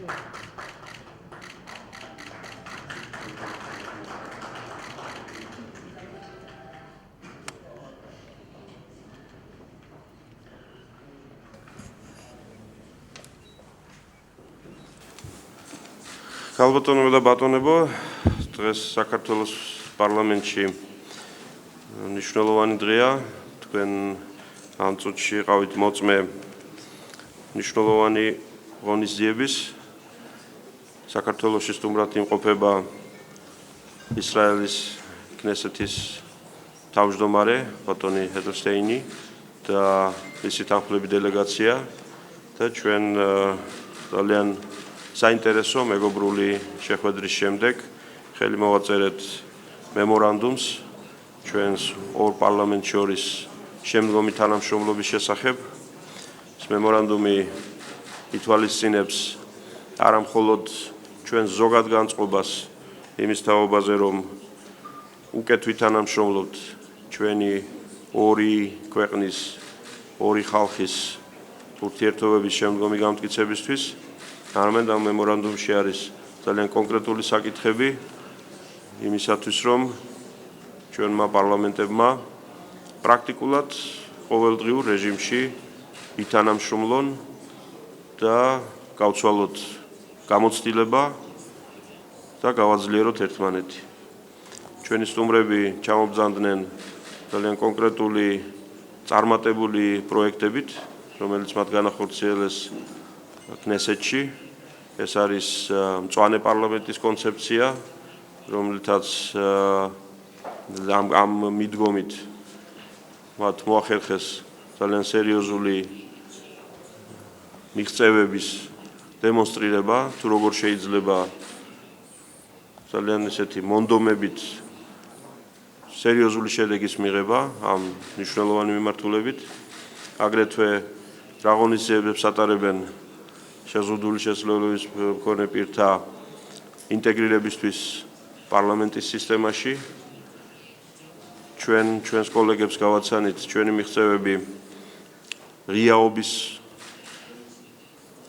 Ქალბატონებო და ბატონებო, დღეს საქართველოს პარლამენტში მნიშვნელოვანი დღეა. თქვენ ამ წუთში იყავით მოწმე მნიშვნელოვანი ღონისძიების. საქართველოში სტუმრად იმყოფება ისრაელის ქნესეთის თავმჯდომარე ბატონი ედელშტეინი და მისი თანხმლები დელეგაცია და ჩვენ ძალიან საინტერესო მეგობრული შეხვედრის შემდეგ ხელი მოვაწერეთ მემორანდუმს ჩვენს ორ პარლამენტს შორის შემდგომი თანამშრომლობის შესახებ. ეს მემორანდუმი ითვალისწინებს არა მხოლოდ ჩვენს ზოგად განწყობას იმის თაობაზე, რომ უკეთ ვითანამშრომლობთ ჩვენი ორი ქვეყნის, ორი ხალხის ურთიერთობების შემდგომი გამტკიცებისთვის, არამედ ამ მემორანდუმში არის ძალიან კონკრეტული საკითხები იმისათვის, რომ ჩვენმა პარლამენტებმა პრაქტიკულად ყოველდღიურ რეჟიმში ითანამშრომლონ და გავცვალოთ გამოცდილება და გავაძლიეროთ ერთმანეთი. ჩვენი სტუმრები ჩამობრძანდნენ ძალიან კონკრეტული წარმატებული პროექტებით, რომელიც მათ განახორციელეს ქნესეთში. ეს არის მწვანე პარლამენტის კონცეფცია, რომლითაც ამ მიდგომით მათ მოახერხეს ძალიან სერიოზული მიღწევების დემონსტრირება, თუ როგორ შეიძლება ძალიან ესეთი მონდომებით სერიოზული შედეგის მიღება ამ მნიშვნელოვანი მიმართულებით. აგრეთვე რა ღონისძიებებს ატარებენ შეზღუდული შესაძლებლობის მქონე პირთა ინტეგრირებისთვის პარლამენტის სისტემაში. ჩვენს კოლეგებს გავაცანით ჩვენი მიღწევები ღიაობის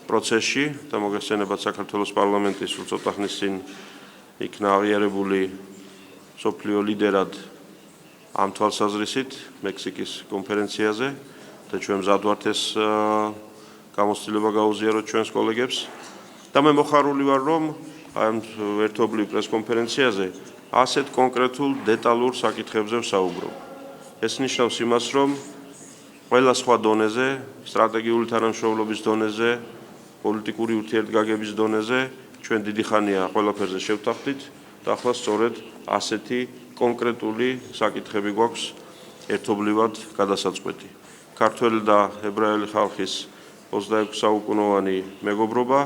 პროცესში და მოგეხსენებათ საქართველოს პარლამენტის სულ ცოტა ხნის წინ იქნა აღიარებული მსოფლიო ლიდერად ამ თვალსაზრისით მექსიკის კონფერენციაზე და ჩვენ მზად ვართ ეს გამოცდილება გაუზიაროთ ჩვენს კოლეგებს და მე მოხარული ვარ, რომ ამ ერთობლივ პრესკონფერენციაზე ასეთ კონკრეტულ დეტალურ საკითხებზე ვსაუბრობ. ეს ნიშნავს იმას, რომ ყველა სხვა დონეზე, სტრატეგიული თანამშრომლობის დონეზე, პოლიტიკური ურთიერთგაგების დონეზე ჩვენ დიდი ხანია ყველაფერზე შევთანხმდით და ახლა სწორედ ასეთი კონკრეტული საკითხები გვაქვს ერთობლივად გადასაწყვეტი. ქართველი და ებრაელი ხალხის 26 საუკუნოვანი მეგობრობა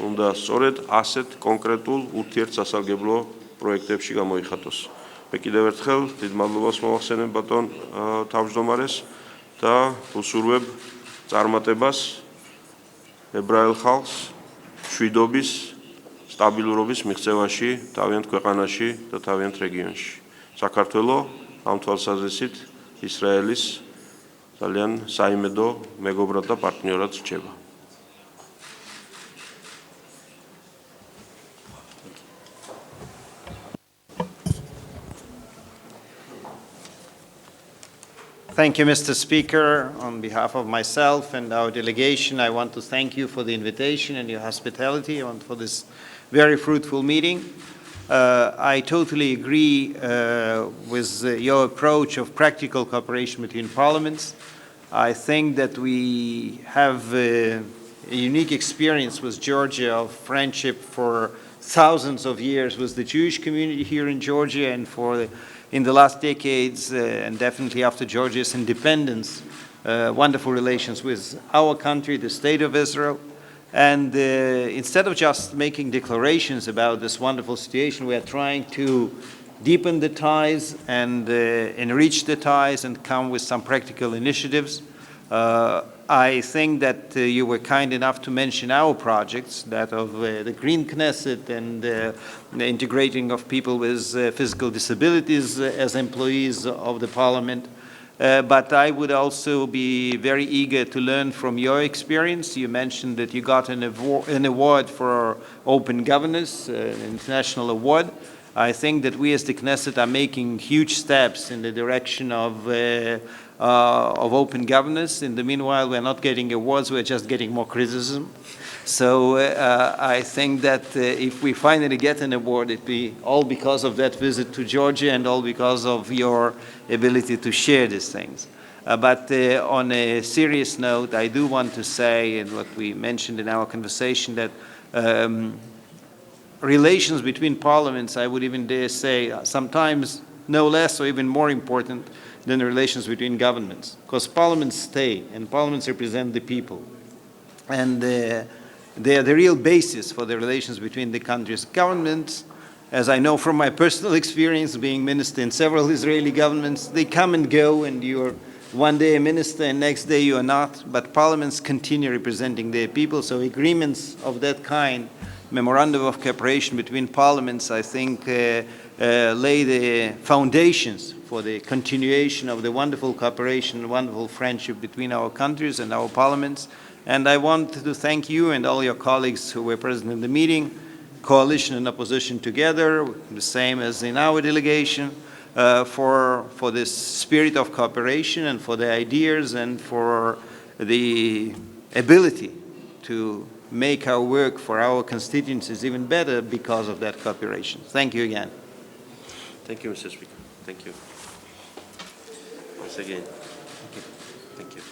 უნდა სწორედ ასეთ კონკრეტულ ურთიერთსასარგებლო პროექტებში გამოიხატოს. მე კიდევ ერთხელ დიდ მადლობას მოვახსენებ ბატონ თავმჯდომარეს და უსურვებ წარმატებას ებრაელ ხალხს მშვიდობის, სტაბილურობის მიღწევაში თავიანთ ქვეყანაში და თავიანთ რეგიონში. საქართველო ამ თვალსაზრისით ისრაელის ძალიან საიმედო მეგობრად და პარტნიორად რჩება. Thank you, Mr. Speaker. On behalf of myself and our delegation, I want to thank you for the invitation and your hospitality and for this very fruitful meeting. I totally agree with your approach of practical cooperation between parliaments. I think that we have a unique experience with Georgia of friendship for thousands of years with the Jewish community here in Georgia, and in the last decades, and definitely after Georgia's independence, wonderful relations with our country, the State of Israel. And instead of just making declarations about this wonderful situation, we are trying to deepen the ties and enrich the ties and come with some practical initiatives. I think that you were kind enough to mention our projects, that of the Green Knesset and the integrating of people with physical disabilities as employees of the parliament. But I would also be very eager to learn from your experience. You mentioned that you got an award for open governance, an international award. I think that we as the Knesset are making huge steps in the direction of open governance. In the meanwhile, we're not getting awards, we're just getting more criticism. So I think that if we finally get an award, it'd be all because of that visit to Georgia and all because of your ability to share these things. But on a serious note, I do want to say, and what we mentioned in our conversation, that relations between parliaments, I would even dare say, sometimes no less or even more important than the relations between governments. Because parliaments stay, and parliaments represent the people. And they are the real basis for the relations between the countries. Governments, as I know from my personal experience being minister in several Israeli governments, they come and go, and you're one day a minister and next day you are not. But parliaments continue representing their people, so agreements of that kind, memorandum of cooperation between parliaments, I think lay the foundations for the continuation of the wonderful cooperation, wonderful friendship between our countries and our parliaments. And I want to thank you and all your colleagues who were present in the meeting, coalition and opposition together, the same as in our delegation, for this spirit of cooperation and for the ideas and for the ability to make our work for our constituencies even better because of that cooperation. Thank you again. Thank you, Mr. Speaker. Thank you. Once again. Thank you. Thank you.